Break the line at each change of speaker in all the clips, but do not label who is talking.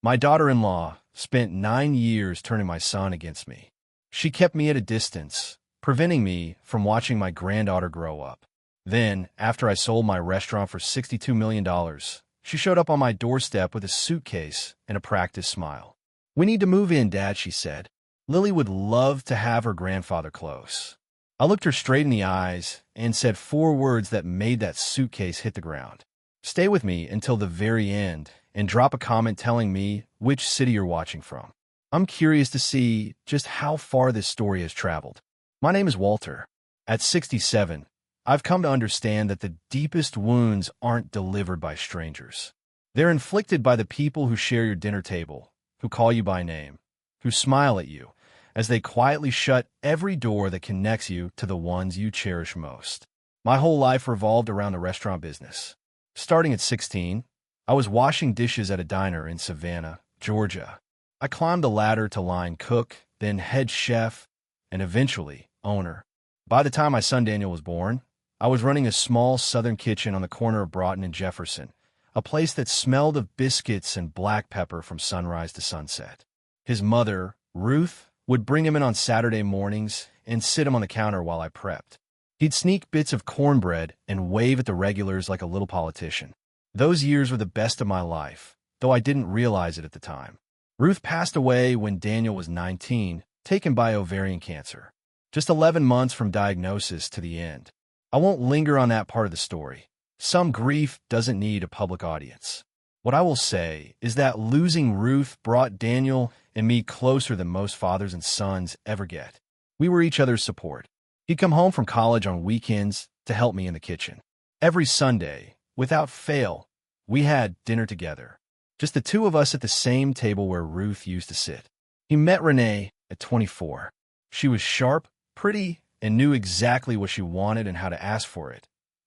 My daughter-in-law spent 9 years turning my son against me. She kept me at a distance, preventing me from watching my granddaughter grow up. Then, after I sold my restaurant for $62 million, she showed up on my doorstep with a suitcase and a practiced smile. "We need to move in, Dad," she said. "Lily would love to have her grandfather close." I looked her straight in the eyes and said 4 words that made that suitcase hit the ground. "Stay with me until the very end and drop a comment telling me which city you're watching from. I'm curious to see just how far this story has traveled." My name is Walter. At 67, I've come to understand that the deepest wounds aren't delivered by strangers. They're inflicted by the people who share your dinner table, who call you by name, who smile at you, as they quietly shut every door that connects you to the ones you cherish most. My whole life revolved around the restaurant business. Starting at 16, I was washing dishes at a diner in Savannah, Georgia. I climbed the ladder to line cook, then head chef, and eventually owner. By the time my son Daniel was born, I was running a small southern kitchen on the corner of Broughton and Jefferson, a place that smelled of biscuits and black pepper from sunrise to sunset. His mother, Ruth, would bring him in on Saturday mornings and sit him on the counter while I prepped. He'd sneak bits of cornbread and wave at the regulars like a little politician. Those years were the best of my life, though I didn't realize it at the time. Ruth passed away when Daniel was 19, taken by ovarian cancer. Just 11 months from diagnosis to the end. I won't linger on that part of the story. Some grief doesn't need a public audience. What I will say is that losing Ruth brought Daniel and me closer than most fathers and sons ever get. We were each other's support. He'd come home from college on weekends to help me in the kitchen. Every Sunday, without fail, we had dinner together. Just the two of us at the same table where Ruth used to sit. He met Renee at 24. She was sharp, pretty, and knew exactly what she wanted and how to ask for it.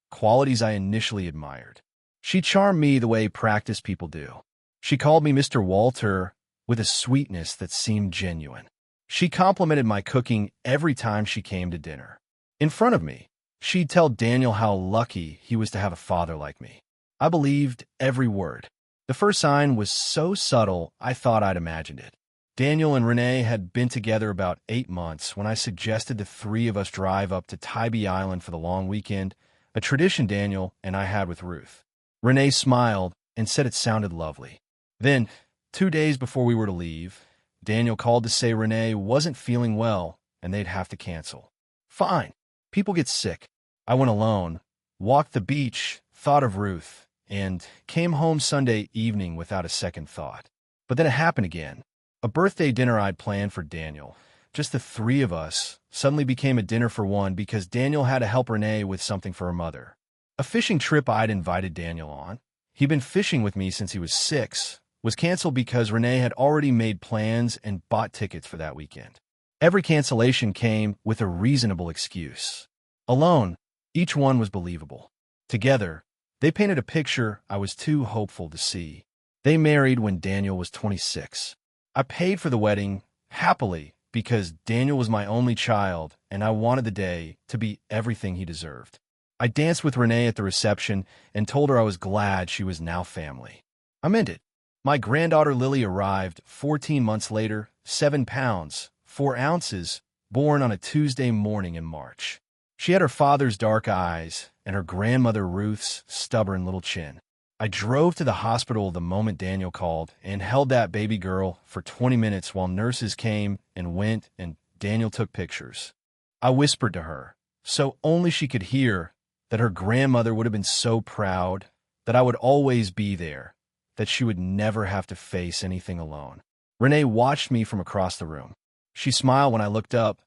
Qualities I initially admired. She charmed me the way practiced people do. She called me Mr. Walter with a sweetness that seemed genuine. She complimented my cooking every time she came to dinner. In front of me, she'd tell Daniel how lucky he was to have a father like me. I believed every word. The first sign was so subtle, I thought I'd imagined it. Daniel and Renee had been together about 8 months when I suggested the 3 of us drive up to Tybee Island for the long weekend, a tradition Daniel and I had with Ruth. Renee smiled and said it sounded lovely. Then, 2 days before we were to leave, Daniel called to say Renee wasn't feeling well and they'd have to cancel. Fine. People get sick. I went alone, walked the beach, thought of Ruth, and came home Sunday evening without a second thought. But then it happened again. A birthday dinner I'd planned for Daniel, just the 3 of us, suddenly became a dinner for one because Daniel had to help Renee with something for her mother. A fishing trip I'd invited Daniel on, he'd been fishing with me since he was 6, was canceled because Renee had already made plans and bought tickets for that weekend. Every cancellation came with a reasonable excuse. Alone, each one was believable. Together, they painted a picture I was too hopeful to see. They married when Daniel was 26. I paid for the wedding, happily, because Daniel was my only child and I wanted the day to be everything he deserved. I danced with Renee at the reception and told her I was glad she was now family. I meant it. My granddaughter Lily arrived 14 months later, 7 pounds, 4 ounces, born on a Tuesday morning in March. She had her father's dark eyes and her grandmother Ruth's stubborn little chin. I drove to the hospital the moment Daniel called and held that baby girl for 20 minutes while nurses came and went and Daniel took pictures. I whispered to her, so only she could hear, that her grandmother would have been so proud, that I would always be there, that she would never have to face anything alone. Renee watched me from across the room. She smiled when I looked up,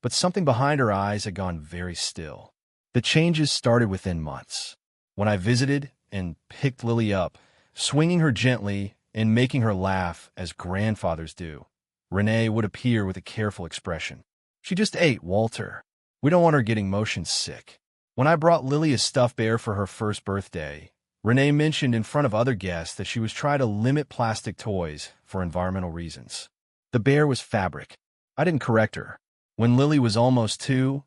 but something behind her eyes had gone very still. The changes started within months. When I visited and picked Lily up, swinging her gently and making her laugh as grandfathers do, Renee would appear with a careful expression. "She just ate, Walter. We don't want her getting motion sick." When I brought Lily a stuffed bear for her first birthday, Renee mentioned in front of other guests that she was trying to limit plastic toys for environmental reasons. The bear was fabric. I didn't correct her. When Lily was almost 2,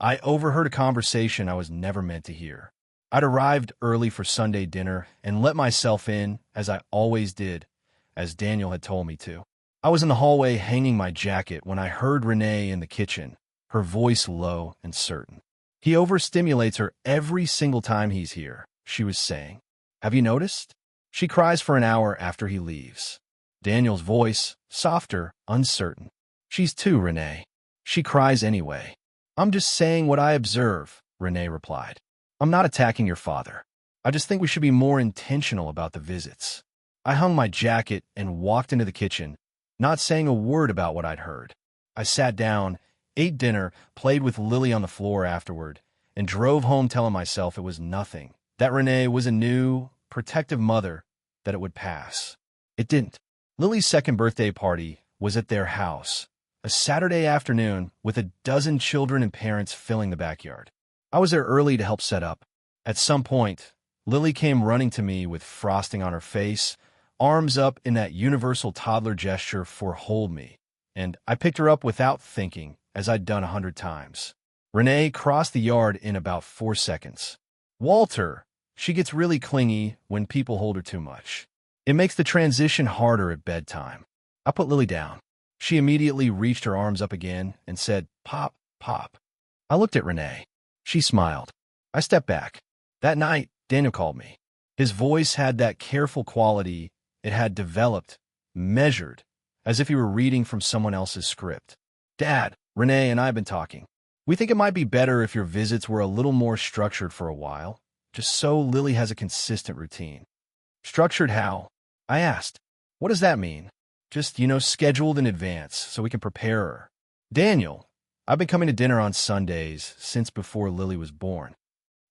I overheard a conversation I was never meant to hear. I'd arrived early for Sunday dinner and let myself in, as I always did, as Daniel had told me to. I was in the hallway hanging my jacket when I heard Renee in the kitchen, her voice low and certain. "He overstimulates her every single time he's here," she was saying. "Have you noticed? She cries for an hour after he leaves." Daniel's voice, softer, uncertain. "She's two, Renee. She cries anyway." "I'm just saying what I observe," Renee replied. "I'm not attacking your father. I just think we should be more intentional about the visits." I hung my jacket and walked into the kitchen, not saying a word about what I'd heard. I sat down, ate dinner, played with Lily on the floor afterward, and drove home telling myself it was nothing, that Renee was a new, protective mother, that it would pass. It didn't. Lily's second birthday party was at their house, a Saturday afternoon with a dozen children and parents filling the backyard. I was there early to help set up. At some point, Lily came running to me with frosting on her face, arms up in that universal toddler gesture for "hold me," and I picked her up without thinking, as I'd done 100 times. Renee crossed the yard in about 4 seconds. "Walter, she gets really clingy when people hold her too much. It makes the transition harder at bedtime." I put Lily down. She immediately reached her arms up again and said, "Pop, pop." I looked at Renee. She smiled. I stepped back. That night, Daniel called me. His voice had that careful quality. It had developed, measured, as if he were reading from someone else's script. "Dad, Renee and I have been talking. We think it might be better if your visits were a little more structured for a while, just so Lily has a consistent routine." "Structured how?" I asked. "What does that mean?" "Just, scheduled in advance so we can prepare her." "Daniel, I've been coming to dinner on Sundays since before Lily was born."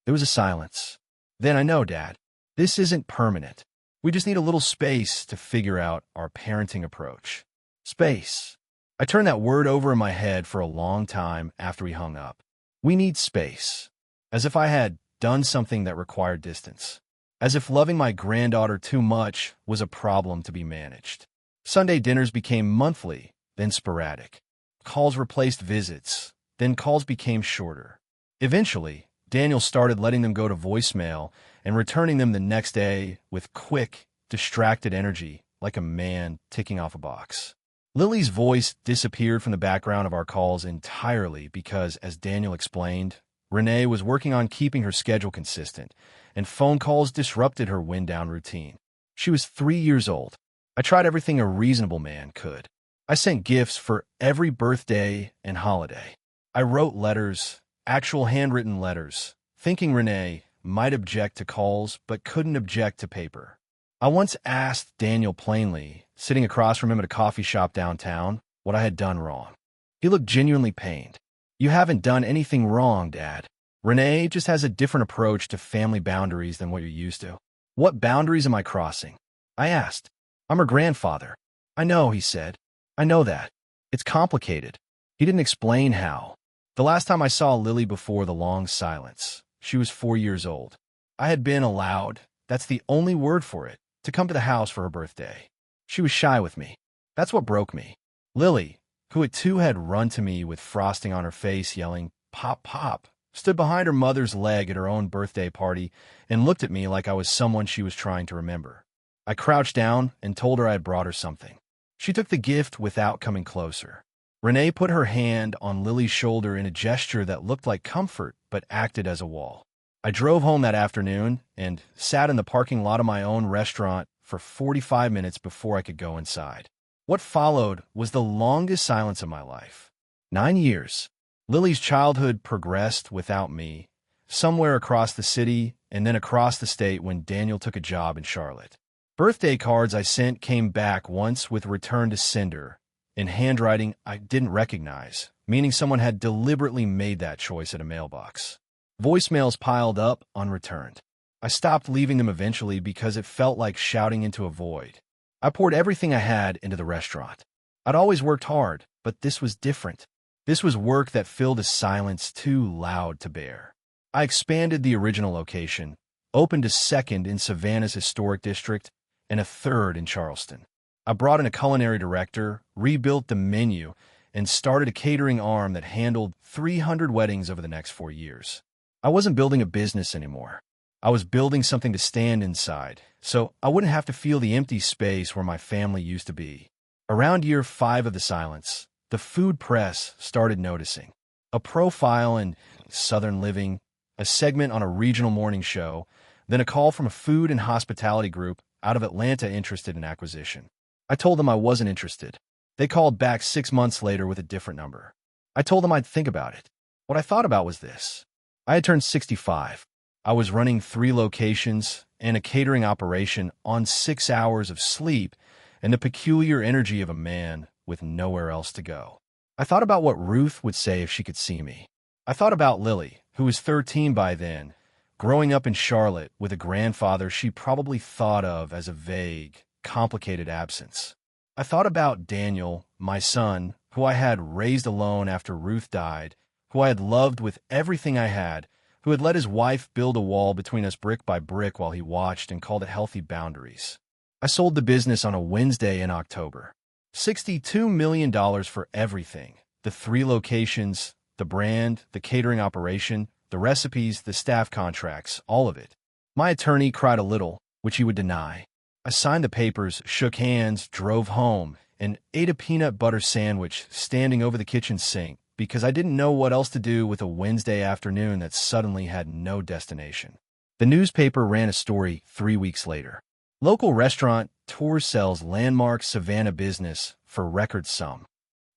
There was a silence. "Then I know, Dad. This isn't permanent. We just need a little space to figure out our parenting approach." Space. I turned that word over in my head for a long time after we hung up. We need space. As if I had done something that required distance. As if loving my granddaughter too much was a problem to be managed. Sunday dinners became monthly, then sporadic. Calls replaced visits, then calls became shorter. Eventually, Daniel started letting them go to voicemail and returning them the next day with quick, distracted energy, like a man ticking off a box. Lily's voice disappeared from the background of our calls entirely because, as Daniel explained, Renee was working on keeping her schedule consistent, and phone calls disrupted her wind-down routine. She was 3 years old. I tried everything a reasonable man could. I sent gifts for every birthday and holiday. I wrote letters, actual handwritten letters, thinking Renee might object to calls but couldn't object to paper. I once asked Daniel plainly, sitting across from him at a coffee shop downtown, what I had done wrong. He looked genuinely pained. "You haven't done anything wrong, Dad. Renee just has a different approach to family boundaries than what you're used to." "What boundaries am I crossing?" I asked. "I'm her grandfather." "I know," he said. "I know that. It's complicated." He didn't explain how. The last time I saw Lily before the long silence, she was 4 years old. I had been allowed, that's the only word for it, to come to the house for her birthday. She was shy with me. That's what broke me. Lily, who at 2 had run to me with frosting on her face yelling, "Pop, pop," stood behind her mother's leg at her own birthday party and looked at me like I was someone she was trying to remember. I crouched down and told her I had brought her something. She took the gift without coming closer. Renee put her hand on Lily's shoulder in a gesture that looked like comfort but acted as a wall. I drove home that afternoon and sat in the parking lot of my own restaurant for 45 minutes before I could go inside. What followed was the longest silence of my life. 9 years. Lily's childhood progressed without me, somewhere across the city and then across the state when Daniel took a job in Charlotte. Birthday cards I sent came back once with return to sender, in handwriting I didn't recognize, meaning someone had deliberately made that choice at a mailbox. Voicemails piled up, unreturned. I stopped leaving them eventually because it felt like shouting into a void. I poured everything I had into the restaurant. I'd always worked hard, but this was different. This was work that filled a silence too loud to bear. I expanded the original location, opened a second in Savannah's historic district, and a third in Charleston. I brought in a culinary director, rebuilt the menu, and started a catering arm that handled 300 weddings over the next 4 years. I wasn't building a business anymore. I was building something to stand inside, so I wouldn't have to feel the empty space where my family used to be. Around year 5 of the silence, the food press started noticing. A profile in Southern Living, a segment on a regional morning show, then a call from a food and hospitality group out of Atlanta interested in acquisition. I told them I wasn't interested. They called back 6 months later with a different number. I told them I'd think about it. What I thought about was this. I had turned 65. I was running 3 locations and a catering operation on 6 hours of sleep and the peculiar energy of a man with nowhere else to go. I thought about what Ruth would say if she could see me. I thought about Lily, who was 13 by then, growing up in Charlotte with a grandfather she probably thought of as a vague, complicated absence. I thought about Daniel, my son, who I had raised alone after Ruth died, who I had loved with everything I had, who had let his wife build a wall between us brick by brick while he watched and called it healthy boundaries. I sold the business on a Wednesday in October. $62 million for everything. The 3 locations, the brand, the catering operation, the recipes, the staff contracts, all of it. My attorney cried a little, which he would deny. I signed the papers, shook hands, drove home, and ate a peanut butter sandwich standing over the kitchen sink because I didn't know what else to do with a Wednesday afternoon that suddenly had no destination. The newspaper ran a story 3 weeks later. Local restaurant tour sells landmark Savannah business for record sum.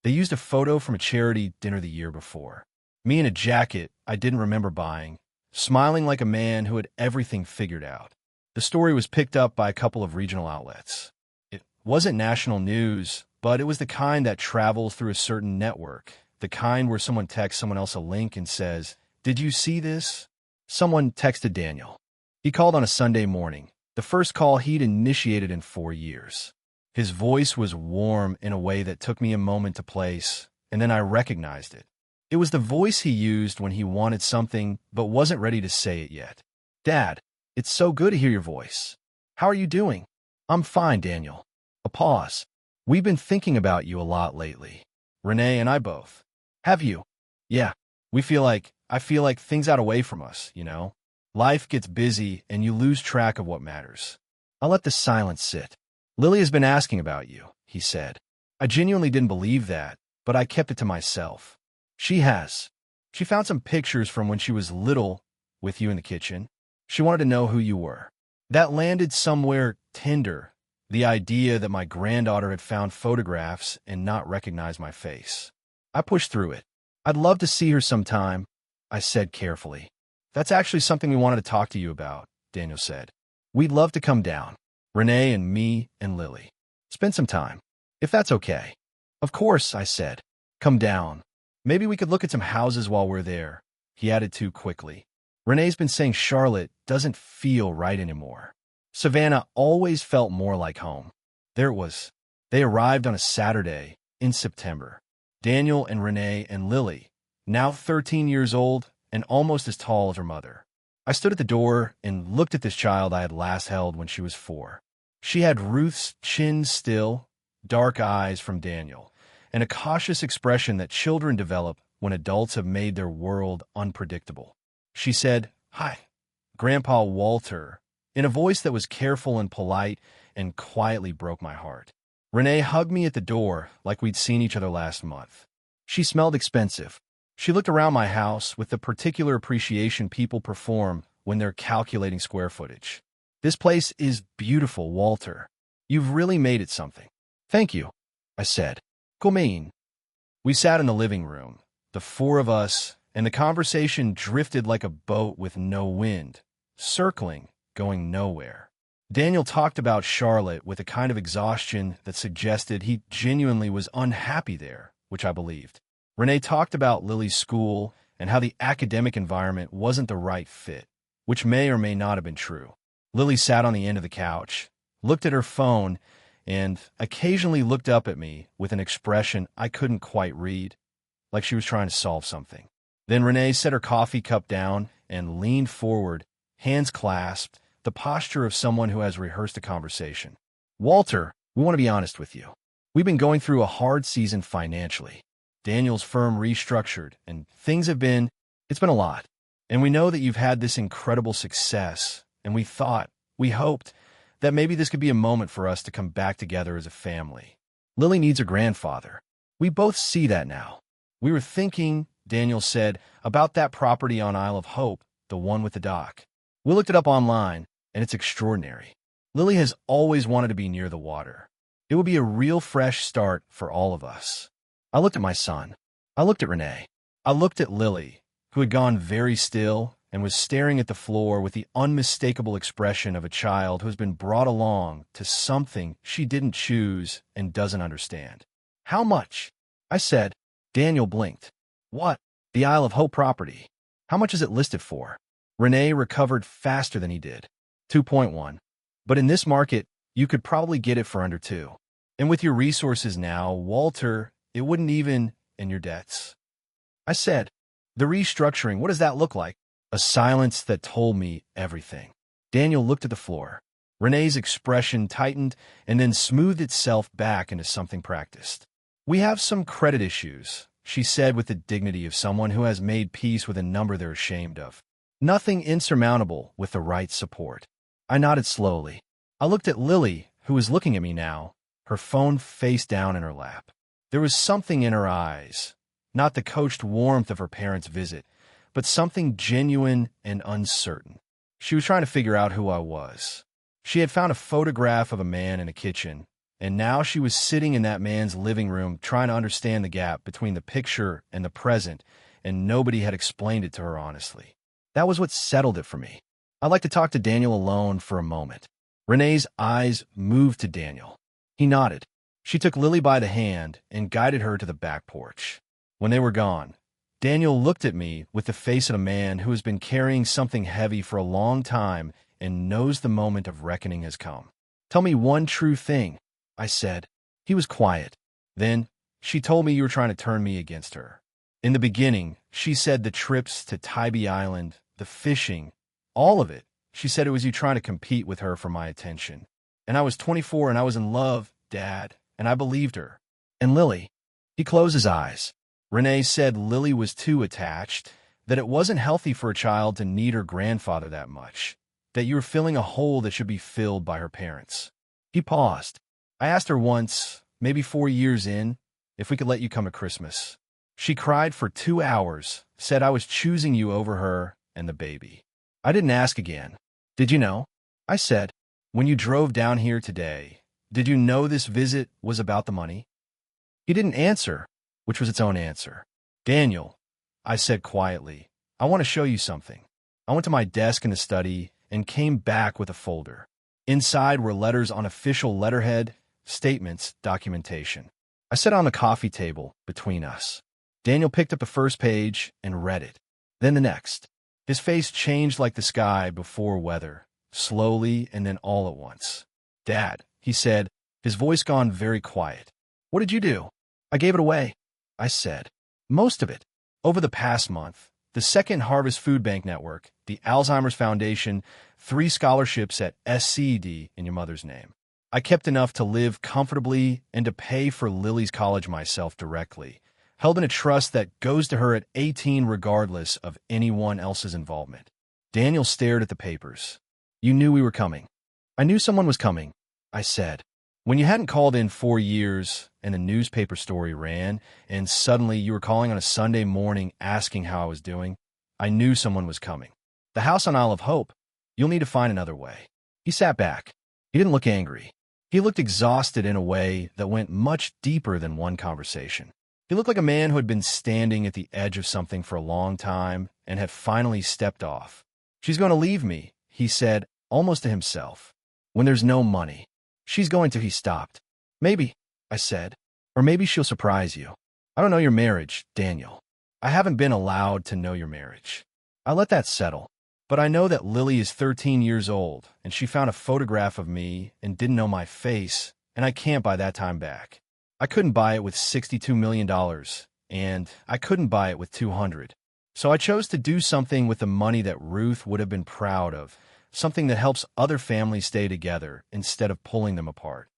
They used a photo from a charity dinner the year before. Me in a jacket I didn't remember buying, smiling like a man who had everything figured out. The story was picked up by a couple of regional outlets. It wasn't national news, but it was the kind that travels through a certain network, the kind where someone texts someone else a link and says, "Did you see this?" Someone texted Daniel. He called on a Sunday morning, the first call he'd initiated in 4 years. His voice was warm in a way that took me a moment to place, and then I recognized it. It was the voice he used when he wanted something but wasn't ready to say it yet. "Dad, it's so good to hear your voice. How are you doing?" "I'm fine, Daniel." A pause. "We've been thinking about you a lot lately. Renee and I both." "Have you?" "Yeah. I feel like things got away from us, you know? Life gets busy and you lose track of what matters." I let the silence sit. "Lily has been asking about you," he said. I genuinely didn't believe that, but I kept it to myself. "She has. She found some pictures from when she was little with you in the kitchen. She wanted to know who you were." That landed somewhere tender, the idea that my granddaughter had found photographs and not recognized my face. I pushed through it. "I'd love to see her sometime," I said carefully. "That's actually something we wanted to talk to you about," Daniel said. "We'd love to come down. Renee and me and Lily. Spend some time, if that's okay." "Of course," I said. "Come down. Maybe we could look at some houses while we're there," he added too quickly. "Renee's been saying Charlotte doesn't feel right anymore. Savannah always felt more like home." There it was. They arrived on a Saturday in September. Daniel and Renee and Lily, now 13 years old and almost as tall as her mother. I stood at the door and looked at this child I had last held when she was 4. She had Ruth's chin still, dark eyes from Daniel, and a cautious expression that children develop when adults have made their world unpredictable. She said, "Hi, Grandpa Walter," in a voice that was careful and polite and quietly broke my heart. Renee hugged me at the door like we'd seen each other last month. She smelled expensive. She looked around my house with the particular appreciation people perform when they're calculating square footage. "This place is beautiful, Walter. You've really made it something." "Thank you," I said. "Comin." We sat in the living room, the 4 of us, and the conversation drifted like a boat with no wind, circling, going nowhere. Daniel talked about Charlotte with a kind of exhaustion that suggested he genuinely was unhappy there, which I believed. Renee talked about Lily's school and how the academic environment wasn't the right fit, which may or may not have been true. Lily sat on the end of the couch, looked at her phone, and occasionally looked up at me with an expression I couldn't quite read, like she was trying to solve something. Then Renee set her coffee cup down and leaned forward, hands clasped, the posture of someone who has rehearsed a conversation. "Walter, we want to be honest with you. We've been going through a hard season financially. Daniel's firm restructured, and it's been a lot. And we know that you've had this incredible success, and we hoped, that maybe this could be a moment for us to come back together as a family. Lily needs her grandfather. We both see that now. We were thinking, Daniel said, about that property on Isle of Hope, the one with the dock. We looked it up online, and it's extraordinary. Lily has always wanted to be near the water. It would be a real fresh start for all of us. I looked at my son. I looked at Renee. I looked at Lily, who had gone very still and was staring at the floor with the unmistakable expression of a child who has been brought along to something she didn't choose and doesn't understand. How much? I said. Daniel blinked. What? The Isle of Hope property. How much is it listed for? Renee recovered faster than he did. 2.1. But in this market, you could probably get it for under 2. And with your resources now, Walter, it wouldn't even in your debts. I said, the restructuring, what does that look like? A silence that told me everything. Daniel looked at the floor. Renee's expression tightened and then smoothed itself back into something practiced. We have some credit issues, she said with the dignity of someone who has made peace with a number they're ashamed of. Nothing insurmountable with the right support. I nodded slowly. I looked at Lily, who was looking at me now, her phone face down in her lap. There was something in her eyes, not the coached warmth of her parents' visit, but something genuine and uncertain. She was trying to figure out who I was. She had found a photograph of a man in a kitchen, and now she was sitting in that man's living room trying to understand the gap between the picture and the present, and nobody had explained it to her honestly. That was what settled it for me. I'd like to talk to Daniel alone for a moment. Renee's eyes moved to Daniel. He nodded. She took Lily by the hand and guided her to the back porch. When they were gone, Daniel looked at me with the face of a man who has been carrying something heavy for a long time and knows the moment of reckoning has come. Tell me one true thing, I said. He was quiet. Then, she told me you were trying to turn me against her. In the beginning, she said the trips to Tybee Island, the fishing, all of it. She said it was you trying to compete with her for my attention. And I was 24 and I was in love, Dad, and I believed her. And Lily, he closed his eyes. Renee said Lily was too attached, that it wasn't healthy for a child to need her grandfather that much, that you were filling a hole that should be filled by her parents. He paused. I asked her once, maybe 4 years in, if we could let you come at Christmas. She cried for 2 hours, said I was choosing you over her and the baby. I didn't ask again. Did you know? I said, when you drove down here today, did you know this visit was about the money? He didn't answer, which was its own answer. Daniel, I said quietly, I want to show you something. I went to my desk in the study and came back with a folder. Inside were letters on official letterhead, statements, documentation. I sat on the coffee table between us. Daniel picked up the first page and read it, then the next. His face changed like the sky before weather, slowly and then all at once. Dad, he said, his voice gone very quiet. What did you do? I gave it away, I said. Most of it. Over the past month, the Second Harvest Food Bank Network, the Alzheimer's Foundation, 3 scholarships at SCD in your mother's name. I kept enough to live comfortably and to pay for Lily's college myself directly, held in a trust that goes to her at 18 regardless of anyone else's involvement. Daniel stared at the papers. You knew we were coming. I knew someone was coming, I said. When you hadn't called in 4 years and a newspaper story ran, and suddenly you were calling on a Sunday morning asking how I was doing, I knew someone was coming. The house on Isle of Hope, you'll need to find another way. He sat back. He didn't look angry. He looked exhausted in a way that went much deeper than one conversation. He looked like a man who had been standing at the edge of something for a long time and had finally stepped off. She's going to leave me, he said, almost to himself. When there's no money. She's going to, he stopped. Maybe, I said, or maybe she'll surprise you. I don't know your marriage, Daniel. I haven't been allowed to know your marriage. I let that settle. But I know that Lily is 13 years old, and she found a photograph of me and didn't know my face, and I can't buy that time back. I couldn't buy it with $62 million, and I couldn't buy it with 200. So I chose to do something with the money that Ruth would have been proud of, something that helps other families stay together instead of pulling them apart.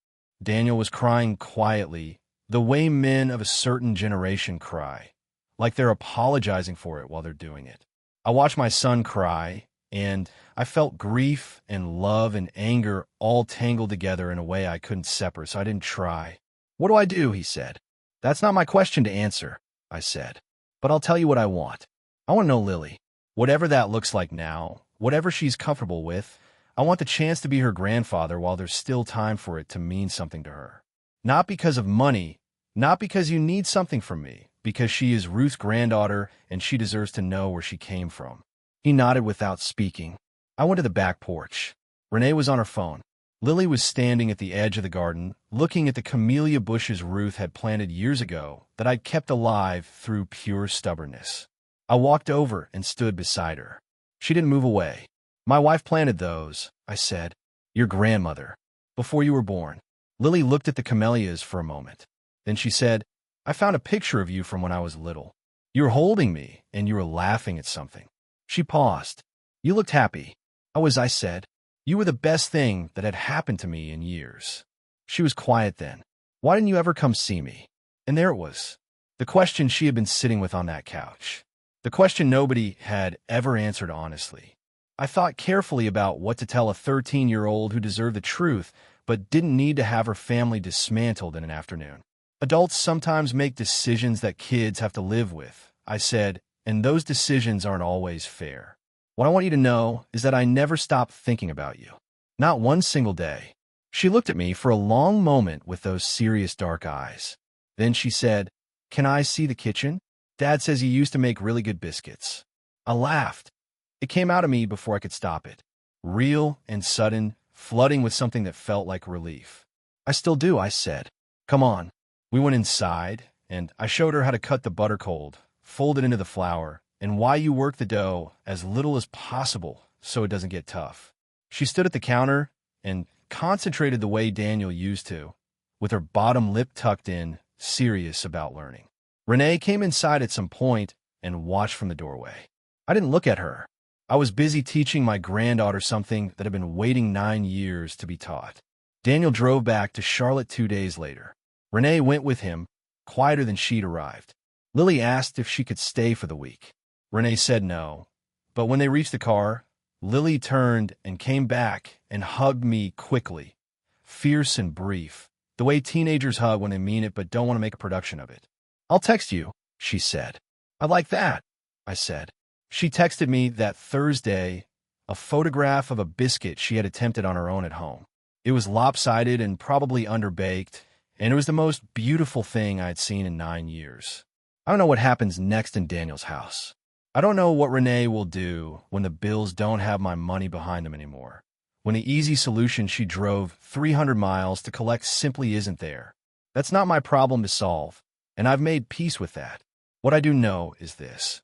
Daniel was crying quietly, the way men of a certain generation cry, like they're apologizing for it while they're doing it. I watched my son cry, and I felt grief and love and anger all tangled together in a way I couldn't separate, so I didn't try. "What do I do?" he said. "That's not my question to answer," I said. "But I'll tell you what I want. I want to know Lily. Whatever that looks like now, whatever she's comfortable with, I want the chance to be her grandfather while there's still time for it to mean something to her. Not because of money, not because you need something from me, because she is Ruth's granddaughter and she deserves to know where she came from." He nodded without speaking. I went to the back porch. Renee was on her phone. Lily was standing at the edge of the garden, looking at the camellia bushes Ruth had planted years ago that I'd kept alive through pure stubbornness. I walked over and stood beside her. She didn't move away. "My wife planted those," I said. "Your grandmother. Before you were born." Lily looked at the camellias for a moment. Then she said, "I found a picture of you from when I was little. You were holding me, and you were laughing at something." She paused. "You looked happy." I said. "You were the best thing that had happened to me in years." She was quiet then. "Why didn't you ever come see me?" And there it was. The question she had been sitting with on that couch. The question nobody had ever answered honestly. I thought carefully about what to tell a 13-year-old who deserved the truth, but didn't need to have her family dismantled in an afternoon. "Adults sometimes make decisions that kids have to live with," I said, "and those decisions aren't always fair. What I want you to know is that I never stopped thinking about you. Not one single day." She looked at me for a long moment with those serious dark eyes. Then she said, "Can I see the kitchen? Dad says you used to make really good biscuits." I laughed. It came out of me before I could stop it. Real and sudden, flooding with something that felt like relief. "I still do," I said. "Come on." We went inside, and I showed her how to cut the butter cold, fold it into the flour, and why you work the dough as little as possible so it doesn't get tough. She stood at the counter and concentrated the way Daniel used to, with her bottom lip tucked in, serious about learning. Renee came inside at some point and watched from the doorway. I didn't look at her. I was busy teaching my granddaughter something that had been waiting 9 years to be taught. Daniel drove back to Charlotte 2 days later. Renee went with him, quieter than she'd arrived. Lily asked if she could stay for the week. Renee said no, but when they reached the car, Lily turned and came back and hugged me quickly, fierce and brief, the way teenagers hug when they mean it but don't want to make a production of it. "I'll text you," she said. "I like that," I said. She texted me that Thursday a photograph of a biscuit she had attempted on her own at home. It was lopsided and probably underbaked, and it was the most beautiful thing I had seen in 9 years. I don't know what happens next in Daniel's house. I don't know what Renee will do when the bills don't have my money behind them anymore, when the easy solution she drove 300 miles to collect simply isn't there. That's not my problem to solve, and I've made peace with that. What I do know is this.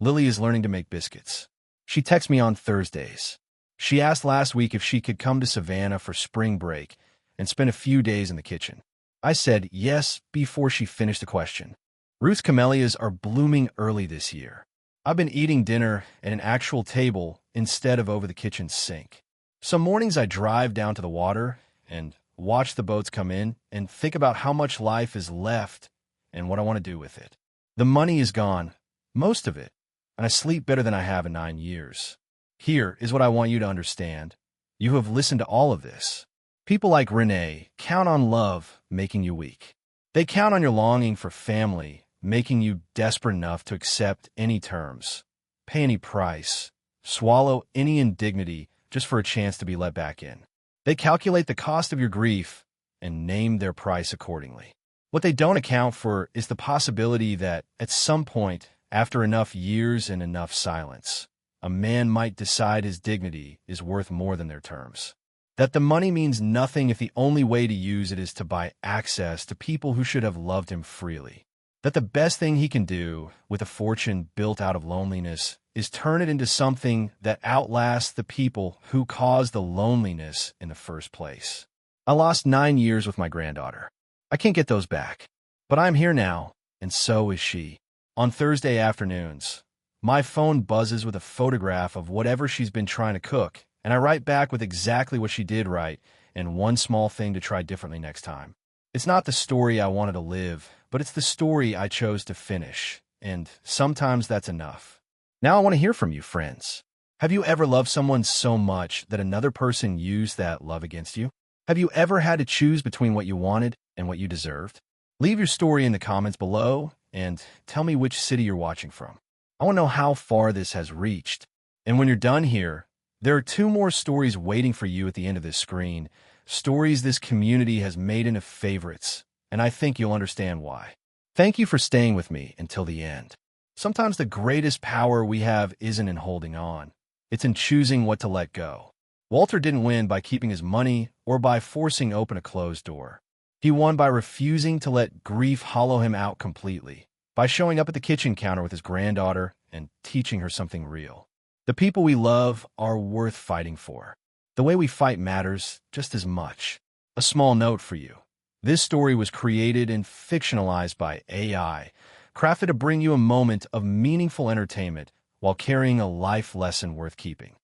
Lily is learning to make biscuits. She texts me on Thursdays. She asked last week if she could come to Savannah for spring break and spend a few days in the kitchen. I said yes before she finished the question. Ruth's camellias are blooming early this year. I've been eating dinner at an actual table instead of over the kitchen sink. Some mornings I drive down to the water and watch the boats come in and think about how much life is left and what I want to do with it. The money is gone, most of it, and I sleep better than I have in 9 years. Here is what I want you to understand. You have listened to all of this. People like Renee count on love making you weak. They count on your longing for family making you desperate enough to accept any terms, pay any price, swallow any indignity just for a chance to be let back in. They calculate the cost of your grief and name their price accordingly. What they don't account for is the possibility that at some point, after enough years and enough silence, a man might decide his dignity is worth more than their terms. That the money means nothing if the only way to use it is to buy access to people who should have loved him freely. That the best thing he can do with a fortune built out of loneliness is turn it into something that outlasts the people who caused the loneliness in the first place. I lost 9 years with my granddaughter. I can't get those back. But I'm here now, and so is she. On Thursday afternoons, my phone buzzes with a photograph of whatever she's been trying to cook, and I write back with exactly what she did right and one small thing to try differently next time. It's not the story I wanted to live, but it's the story I chose to finish, and sometimes that's enough. Now I want to hear from you, friends. Have you ever loved someone so much that another person used that love against you? Have you ever had to choose between what you wanted and what you deserved? Leave your story in the comments below and tell me which city you're watching from. I want to know how far this has reached. And when you're done here, there are 2 more stories waiting for you at the end of this screen, stories this community has made into favorites, and I think you'll understand why. Thank you for staying with me until the end. Sometimes the greatest power we have isn't in holding on. It's in choosing what to let go. Walter didn't win by keeping his money or by forcing open a closed door. He won by refusing to let grief hollow him out completely, by showing up at the kitchen counter with his granddaughter and teaching her something real. The people we love are worth fighting for. The way we fight matters just as much. A small note for you. This story was created and fictionalized by AI, crafted to bring you a moment of meaningful entertainment while carrying a life lesson worth keeping.